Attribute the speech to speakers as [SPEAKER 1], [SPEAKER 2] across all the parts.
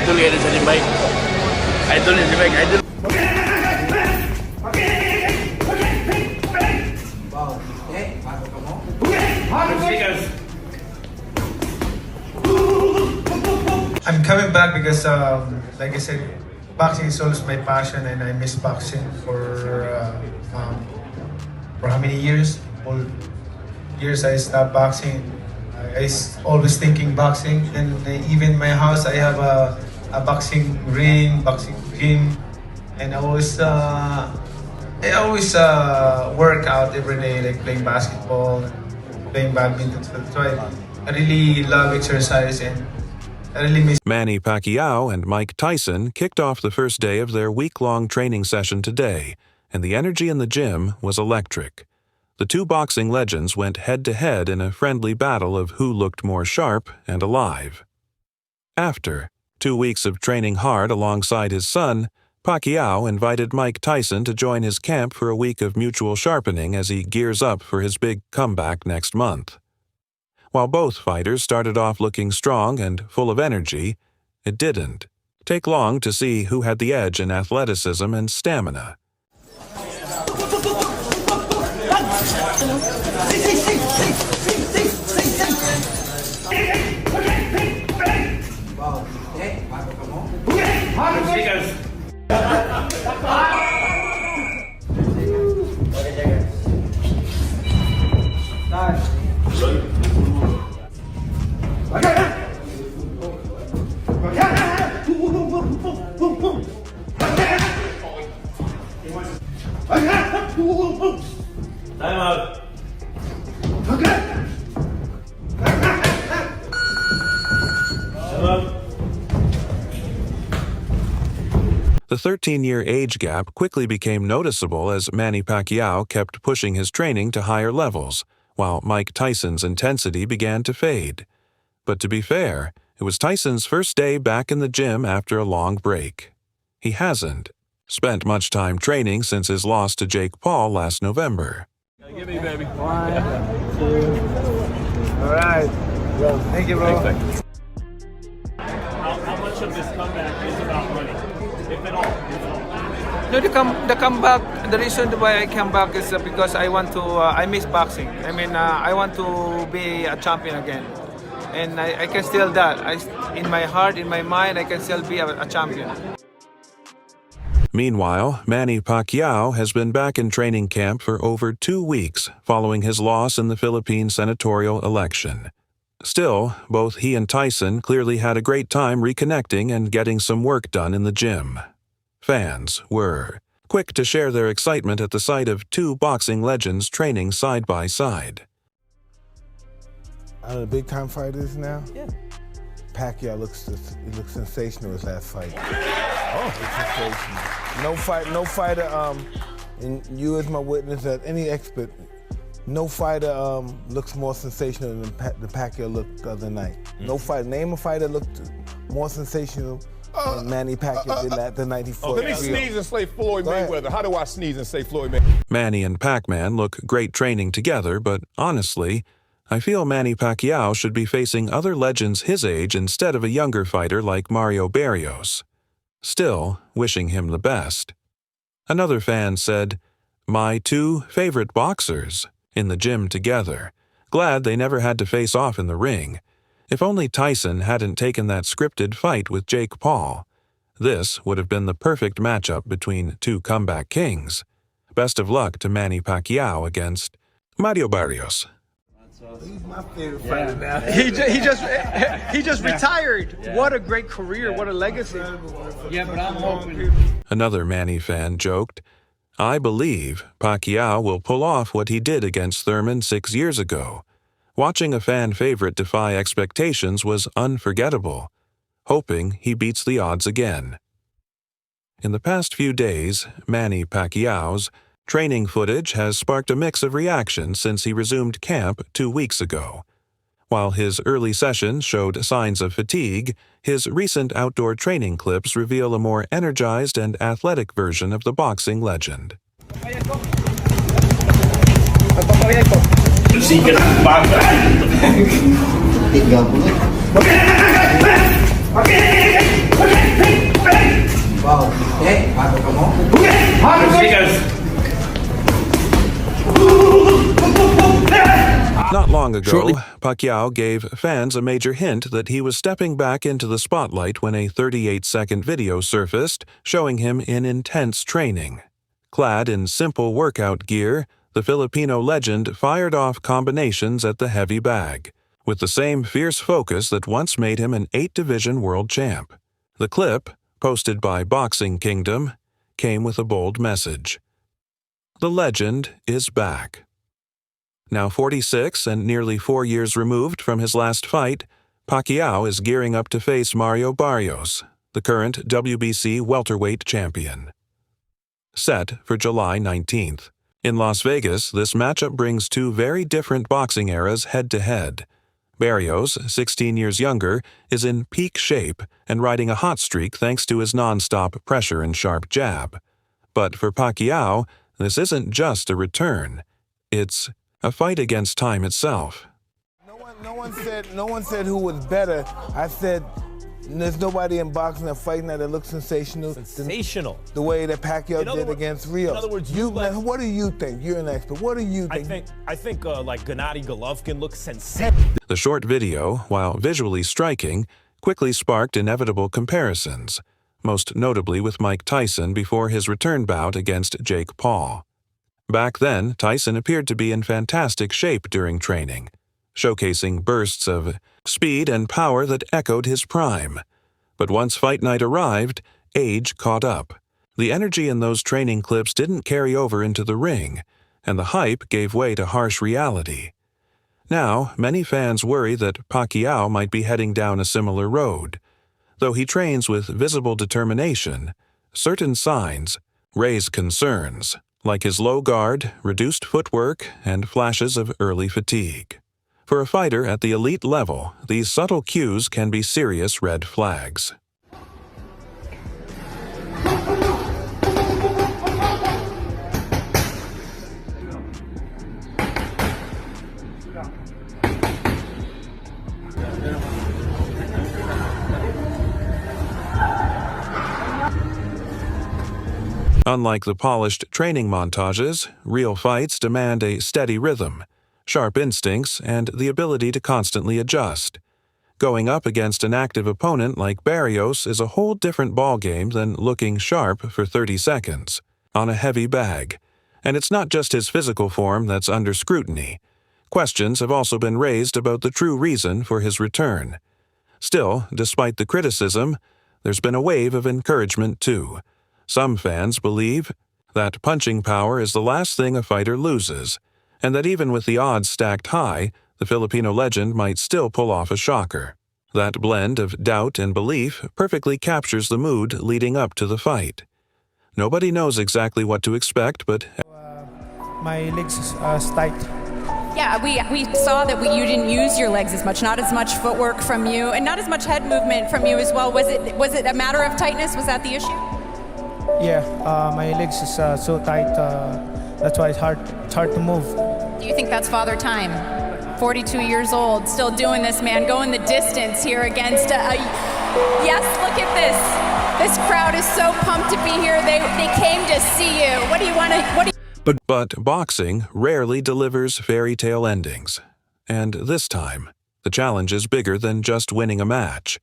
[SPEAKER 1] idol yan sa ni Mike. Idol yan si Mike, idol.
[SPEAKER 2] I'm coming back because, like I said, boxing is always my passion, and I miss boxing for how many years? All years I stopped boxing. Always thinking boxing, and even my house I have a boxing ring, boxing gym, and I always work out every day, like playing basketball, playing badminton. So that's why I really love exercise, and I really miss.
[SPEAKER 3] Manny Pacquiao and Mike Tyson kicked off the first day of their week-long training session today, and the energy in the gym was electric. The two boxing legends went head-to-head in a friendly battle of who looked more sharp and alive. After 2 weeks of training hard alongside his son, Pacquiao invited Mike Tyson to join his camp for a week of mutual sharpening as he gears up for his big comeback next month. While both fighters started off looking strong and full of energy, it didn't take long to see who had the edge in athleticism and stamina.
[SPEAKER 1] Time out.
[SPEAKER 3] The 13-year age gap quickly became noticeable as Manny Pacquiao kept pushing his training to higher levels, while Mike Tyson's intensity began to fade. But to be fair, it was Tyson's first day back in the gym after a long break. He hasn't spent much time training since his loss to Jake Paul last November.
[SPEAKER 1] Give me, baby.
[SPEAKER 2] 1, 2. All right. Well, thank you, bro.
[SPEAKER 1] How much of this comeback is about money, if at all?
[SPEAKER 4] No, the comeback. The reason why I come back is because I want to. I miss boxing. I mean, I want to be a champion again, and I can still that. In my heart, in my mind, I can still be a champion.
[SPEAKER 3] Meanwhile, Manny Pacquiao has been back in training camp for over 2 weeks following his loss in the Philippine senatorial election. Still, both he and Tyson clearly had a great time reconnecting and getting some work done in the gym. Fans were quick to share their excitement at the sight of two boxing legends training side by side.
[SPEAKER 5] Out of the big-time fighters now?
[SPEAKER 4] Yeah.
[SPEAKER 5] Pacquiao looks sensational his last fight. Oh, it's sensational. No fighter, and you as my witness, that any expert, no fighter looks more sensational than the Pacquiao looked the other night. No fighter, name a fighter looked more sensational than Manny Pacquiao did the night he fought.
[SPEAKER 6] Let me sneeze and say Floyd Mayweather. How do I sneeze and say Floyd Mayweather?
[SPEAKER 3] Manny and Pac-Man look great training together, but honestly, I feel Manny Pacquiao should be facing other legends his age instead of a younger fighter like Mario Barrios. Still, wishing him the best. Another fan said, "My two favorite boxers in the gym together. Glad they never had to face off in the ring. If only Tyson hadn't taken that scripted fight with Jake Paul. This would have been the perfect matchup between two comeback kings. Best of luck to Manny Pacquiao against Mario Barrios."
[SPEAKER 5] He's my favorite fighter now.
[SPEAKER 4] He just retired. Yeah. What a great career! Yeah. What a legacy!
[SPEAKER 1] Yeah, but I'm hoping.
[SPEAKER 3] Another Manny fan joked, "I believe Pacquiao will pull off what he did against Thurman 6 years ago. Watching a fan favorite defy expectations was unforgettable. Hoping he beats the odds again." In the past few days, Manny Pacquiao's training footage has sparked a mix of reactions since he resumed camp 2 weeks ago. While his early sessions showed signs of fatigue, his recent outdoor training clips reveal a more energized and athletic version of the boxing legend.
[SPEAKER 1] Sikat.
[SPEAKER 3] long ago, Pacquiao gave fans a major hint that he was stepping back into the spotlight when a 38-second video surfaced showing him in intense training. Clad in simple workout gear, the Filipino legend fired off combinations at the heavy bag, with the same fierce focus that once made him an 8-division world champ. The clip, posted by Boxing Kingdom, came with a bold message. The legend is back. Now 46 and nearly 4 years removed from his last fight, Pacquiao is gearing up to face Mario Barrios, the current WBC welterweight champion. Set for July 19th. In Las Vegas, this matchup brings two very different boxing eras head-to-head. Barrios, 16 years younger, is in peak shape and riding a hot streak thanks to his non-stop pressure and sharp jab. But for Pacquiao, this isn't just a return. It's a fight against time itself.
[SPEAKER 5] No one said who was better. I said there's nobody in boxing or fighting that looks sensational.
[SPEAKER 7] Sensational.
[SPEAKER 5] The way that Pacquiao did against Rios.
[SPEAKER 7] In other words,
[SPEAKER 5] what do you think? You're an expert. What do you think?
[SPEAKER 7] I think like Gennady Golovkin looks sensational.
[SPEAKER 3] The short video, while visually striking, quickly sparked inevitable comparisons, most notably with Mike Tyson before his return bout against Jake Paul. Back then, Tyson appeared to be in fantastic shape during training, showcasing bursts of speed and power that echoed his prime. But once fight night arrived, age caught up. The energy in those training clips didn't carry over into the ring, and the hype gave way to harsh reality. Now, many fans worry that Pacquiao might be heading down a similar road. Though he trains with visible determination, certain signs raise concerns, like his low guard, reduced footwork, and flashes of early fatigue. For a fighter at the elite level, these subtle cues can be serious red flags. Unlike the polished training montages, real fights demand a steady rhythm, sharp instincts, and the ability to constantly adjust. Going up against an active opponent like Barrios is a whole different ballgame than looking sharp for 30 seconds on a heavy bag. And it's not just his physical form that's under scrutiny. Questions have also been raised about the true reason for his return. Still, despite the criticism, there's been a wave of encouragement too. Some fans believe that punching power is the last thing a fighter loses, and that even with the odds stacked high, the Filipino legend might still pull off a shocker. That blend of doubt and belief perfectly captures the mood leading up to the fight. Nobody knows exactly what to expect, but
[SPEAKER 8] my legs is tight.
[SPEAKER 9] Yeah, we saw that you didn't use your legs as much, not as much footwork from you, and not as much head movement from you as well. Was it a matter of tightness? Was that the issue?
[SPEAKER 8] Yeah, my legs is so tight. That's why it's hard to move.
[SPEAKER 9] Do you think that's father time? 42 years old, still doing this, man, going the distance here against yes, look at this. This crowd is so pumped to be here. They came to see you. What do you want to...
[SPEAKER 3] But boxing rarely delivers fairy tale endings. And this time, the challenge is bigger than just winning a match.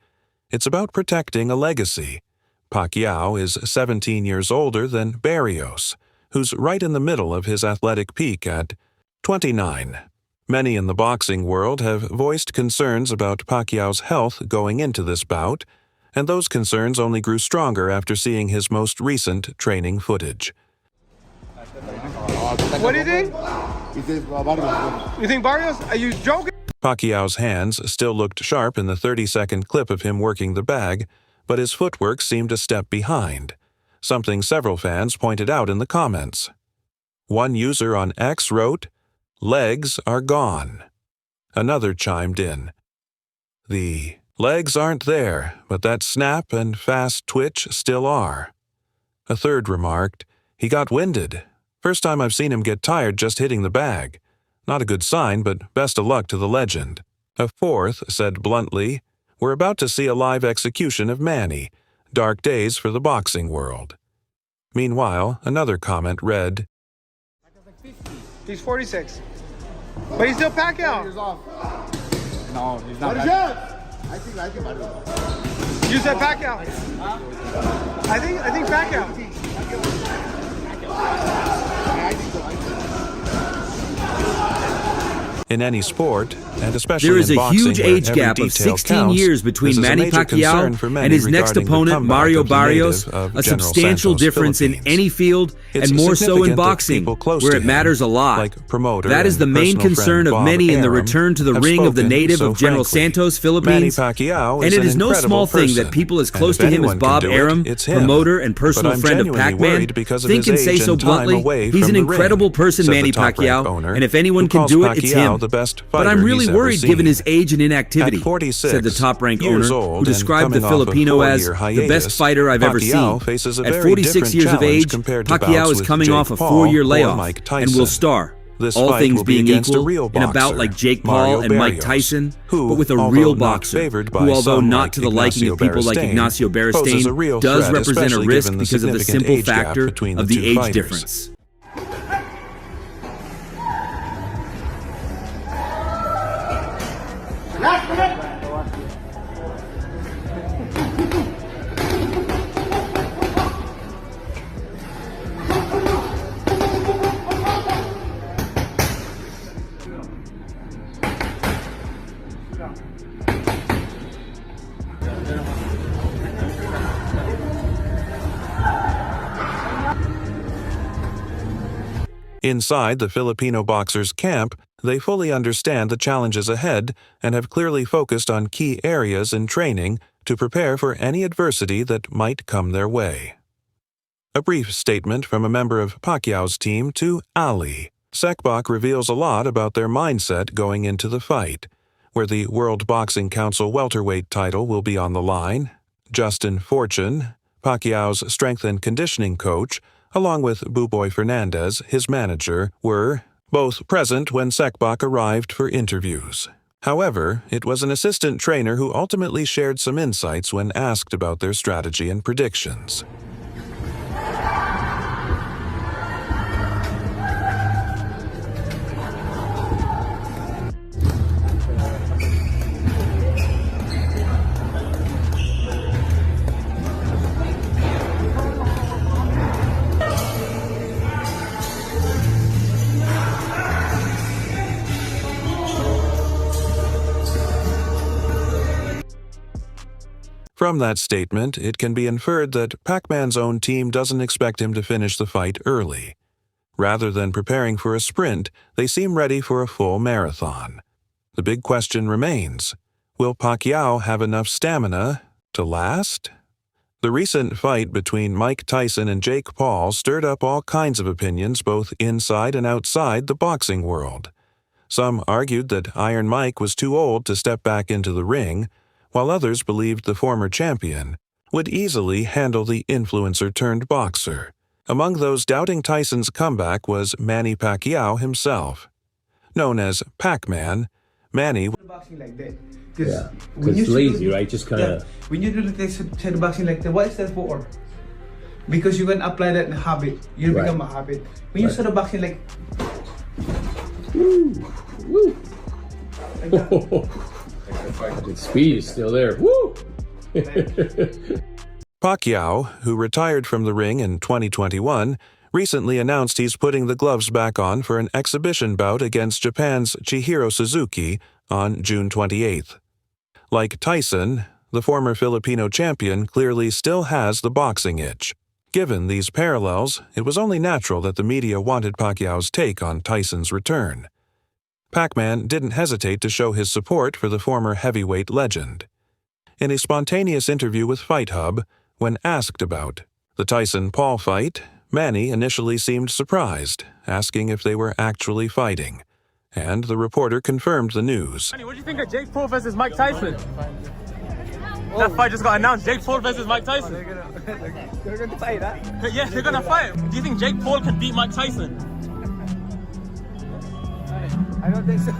[SPEAKER 3] It's about protecting a legacy. Pacquiao is 17 years older than Barrios, who's right in the middle of his athletic peak at 29. Many in the boxing world have voiced concerns about Pacquiao's health going into this bout, and those concerns only grew stronger after seeing his most recent training footage.
[SPEAKER 10] What do you think? You think Barrios? Are you joking?
[SPEAKER 3] Pacquiao's hands still looked sharp in the 30-second clip of him working the bag, but his footwork seemed a step behind, something several fans pointed out in the comments. One user on X wrote, "Legs are gone." Another chimed in, "The legs aren't there, but that snap and fast twitch still are." A third remarked, "He got winded. First time I've seen him get tired just hitting the bag. Not a good sign, but best of luck to the legend." A fourth said bluntly, "We're about to see a live execution of Manny. Dark days for the boxing world." Meanwhile, another comment read,
[SPEAKER 10] He's 46. But he's still Pacquiao.
[SPEAKER 11] Years off.
[SPEAKER 10] No, he's not.
[SPEAKER 11] I think Barrios.
[SPEAKER 10] You said Pacquiao. I think Pacquiao.
[SPEAKER 3] In any sport, and especially
[SPEAKER 12] there is
[SPEAKER 3] in
[SPEAKER 12] a
[SPEAKER 3] boxing,
[SPEAKER 12] huge age
[SPEAKER 3] every
[SPEAKER 12] gap of
[SPEAKER 3] detail
[SPEAKER 12] 16
[SPEAKER 3] counts,
[SPEAKER 12] years between
[SPEAKER 3] this is a
[SPEAKER 12] Manny
[SPEAKER 3] major
[SPEAKER 12] Pacquiao
[SPEAKER 3] concern for many
[SPEAKER 12] and his next
[SPEAKER 3] regarding the
[SPEAKER 12] opponent,
[SPEAKER 3] comeback
[SPEAKER 12] Mario
[SPEAKER 3] of the
[SPEAKER 12] Barrios,
[SPEAKER 3] native of
[SPEAKER 12] a
[SPEAKER 3] General
[SPEAKER 12] substantial
[SPEAKER 3] Santos,
[SPEAKER 12] difference in
[SPEAKER 3] Philippines.
[SPEAKER 12] any field,
[SPEAKER 3] It's
[SPEAKER 12] and more so
[SPEAKER 3] significant
[SPEAKER 12] in
[SPEAKER 3] that
[SPEAKER 12] boxing,
[SPEAKER 3] people close
[SPEAKER 12] where
[SPEAKER 3] to
[SPEAKER 12] it
[SPEAKER 3] him,
[SPEAKER 12] matters a lot.
[SPEAKER 3] like promoter
[SPEAKER 12] That is the
[SPEAKER 3] and
[SPEAKER 12] main
[SPEAKER 3] personal
[SPEAKER 12] concern
[SPEAKER 3] friend
[SPEAKER 12] of
[SPEAKER 3] Bob
[SPEAKER 12] many in the
[SPEAKER 3] Arum
[SPEAKER 12] return to the
[SPEAKER 3] have
[SPEAKER 12] ring of the
[SPEAKER 3] spoken
[SPEAKER 12] native
[SPEAKER 3] so
[SPEAKER 12] of General
[SPEAKER 3] frankly.
[SPEAKER 12] Santos,
[SPEAKER 3] Manny
[SPEAKER 12] Philippines.
[SPEAKER 3] Pacquiao
[SPEAKER 12] And
[SPEAKER 3] is
[SPEAKER 12] it
[SPEAKER 3] an
[SPEAKER 12] is no small
[SPEAKER 3] incredible
[SPEAKER 12] thing that
[SPEAKER 3] person,
[SPEAKER 12] people as
[SPEAKER 3] and
[SPEAKER 12] close
[SPEAKER 3] if
[SPEAKER 12] to him as
[SPEAKER 3] anyone can
[SPEAKER 12] Bob
[SPEAKER 3] do it,
[SPEAKER 12] Arum,
[SPEAKER 3] it's him.
[SPEAKER 12] promoter and personal
[SPEAKER 3] But I'm
[SPEAKER 12] friend of
[SPEAKER 3] genuinely
[SPEAKER 12] Pac-Man,
[SPEAKER 3] worried because of
[SPEAKER 12] think
[SPEAKER 3] his
[SPEAKER 12] and say
[SPEAKER 3] age
[SPEAKER 12] so
[SPEAKER 3] and time
[SPEAKER 12] bluntly,
[SPEAKER 3] away
[SPEAKER 12] he's
[SPEAKER 3] from
[SPEAKER 12] an
[SPEAKER 3] the
[SPEAKER 12] incredible
[SPEAKER 3] ring,
[SPEAKER 12] person,
[SPEAKER 3] said
[SPEAKER 12] Manny
[SPEAKER 3] the top-ranked
[SPEAKER 12] Pacquiao,
[SPEAKER 3] owner,
[SPEAKER 12] and if anyone
[SPEAKER 3] who
[SPEAKER 12] can
[SPEAKER 3] calls
[SPEAKER 12] do it, it's
[SPEAKER 3] Pacquiao
[SPEAKER 12] him.
[SPEAKER 3] the best
[SPEAKER 12] But I'm
[SPEAKER 3] fighter
[SPEAKER 12] really
[SPEAKER 3] he's ever
[SPEAKER 12] worried given
[SPEAKER 3] seen.
[SPEAKER 12] his age and inactivity,
[SPEAKER 3] At 46
[SPEAKER 12] said the top-ranked owner,
[SPEAKER 3] years old
[SPEAKER 12] who described the
[SPEAKER 3] and coming off a
[SPEAKER 12] Filipino as
[SPEAKER 3] 4-year
[SPEAKER 12] the best
[SPEAKER 3] hiatus,
[SPEAKER 12] fighter I've ever
[SPEAKER 3] Pacquiao
[SPEAKER 12] seen.
[SPEAKER 3] faces a
[SPEAKER 12] At
[SPEAKER 3] very
[SPEAKER 12] 46
[SPEAKER 3] different
[SPEAKER 12] years of
[SPEAKER 3] challenge
[SPEAKER 12] age,
[SPEAKER 3] compared to
[SPEAKER 12] Pacquiao
[SPEAKER 3] bouts
[SPEAKER 12] is
[SPEAKER 3] with
[SPEAKER 12] coming
[SPEAKER 3] Jake
[SPEAKER 12] off a
[SPEAKER 3] Paul
[SPEAKER 12] 4-year
[SPEAKER 3] or
[SPEAKER 12] layoff
[SPEAKER 3] Mike
[SPEAKER 12] and
[SPEAKER 3] Tyson.
[SPEAKER 12] will star.
[SPEAKER 3] This
[SPEAKER 12] All
[SPEAKER 3] fight
[SPEAKER 12] things
[SPEAKER 3] will be
[SPEAKER 12] being
[SPEAKER 3] against a
[SPEAKER 12] equal,
[SPEAKER 3] real
[SPEAKER 12] in a bout
[SPEAKER 3] boxer,
[SPEAKER 12] like Jake
[SPEAKER 3] Mario
[SPEAKER 12] Paul and Mike
[SPEAKER 3] Barrios,
[SPEAKER 12] Tyson,
[SPEAKER 3] who,
[SPEAKER 12] but with a
[SPEAKER 3] although
[SPEAKER 12] real
[SPEAKER 3] not
[SPEAKER 12] boxer,
[SPEAKER 3] favored by
[SPEAKER 12] who, although
[SPEAKER 3] some
[SPEAKER 12] not
[SPEAKER 3] like
[SPEAKER 12] to the liking
[SPEAKER 3] Ignacio
[SPEAKER 12] of people like
[SPEAKER 3] Beristain,
[SPEAKER 12] Ignacio
[SPEAKER 3] poses a real
[SPEAKER 12] Beristain, does
[SPEAKER 3] threat,
[SPEAKER 12] represent a
[SPEAKER 3] especially
[SPEAKER 12] risk
[SPEAKER 3] given the
[SPEAKER 12] because of the
[SPEAKER 3] significant
[SPEAKER 12] simple
[SPEAKER 3] age gap
[SPEAKER 12] factor
[SPEAKER 3] between the
[SPEAKER 12] of the
[SPEAKER 3] two
[SPEAKER 12] age
[SPEAKER 3] fighters.
[SPEAKER 12] difference.
[SPEAKER 3] Inside the Filipino boxers' camp, they fully understand the challenges ahead and have clearly focused on key areas in training to prepare for any adversity that might come their way. A brief statement from a member of Pacquiao's team to Ali. Sekbok reveals a lot about their mindset going into the fight, where the World Boxing Council welterweight title will be on the line. Justin Fortune, Pacquiao's strength and conditioning coach, along with Buboy Fernandez, his manager, were both present when Sekbok arrived for interviews. However, it was an assistant trainer who ultimately shared some insights when asked about their strategy and predictions. From that statement, it can be inferred that Pac-Man's own team doesn't expect him to finish the fight early. Rather than preparing for a sprint, they seem ready for a full marathon. The big question remains, will Pacquiao have enough stamina to last? The recent fight between Mike Tyson and Jake Paul stirred up all kinds of opinions both inside and outside the boxing world. Some argued that Iron Mike was too old to step back into the ring, while others believed the former champion would easily handle the influencer-turned-boxer. Among those doubting Tyson's comeback was Manny Pacquiao himself. Known as Pac-Man, Manny...
[SPEAKER 2] Boxing like that.
[SPEAKER 13] Yeah, because it's lazy, right? Just kind of...
[SPEAKER 2] When you do the shadow boxing like that, what is that for? Because you can apply that in habit. You become a habit. When you shadow boxing like...
[SPEAKER 13] Woo! Woo!
[SPEAKER 2] Like that.
[SPEAKER 13] The speed is still there. Woo!
[SPEAKER 3] Pacquiao, who retired from the ring in 2021, recently announced he's putting the gloves back on for an exhibition bout against Japan's Chihiro Suzuki on June 28th. Like Tyson, the former Filipino champion clearly still has the boxing itch. Given these parallels, it was only natural that the media wanted Pacquiao's take on Tyson's return. Pac-Man didn't hesitate to show his support for the former heavyweight legend. In a spontaneous interview with Fight Hub, when asked about the Tyson-Paul fight, Manny initially seemed surprised, asking if they were actually fighting. And the reporter confirmed the news.
[SPEAKER 1] Manny, what do you think of Jake Paul versus Mike Tyson? That fight just got announced. Jake Paul versus Mike Tyson.
[SPEAKER 8] They're going to fight, huh?
[SPEAKER 1] Yeah, they're gonna fight. Do you think Jake Paul can beat Mike Tyson?
[SPEAKER 8] I don't think so.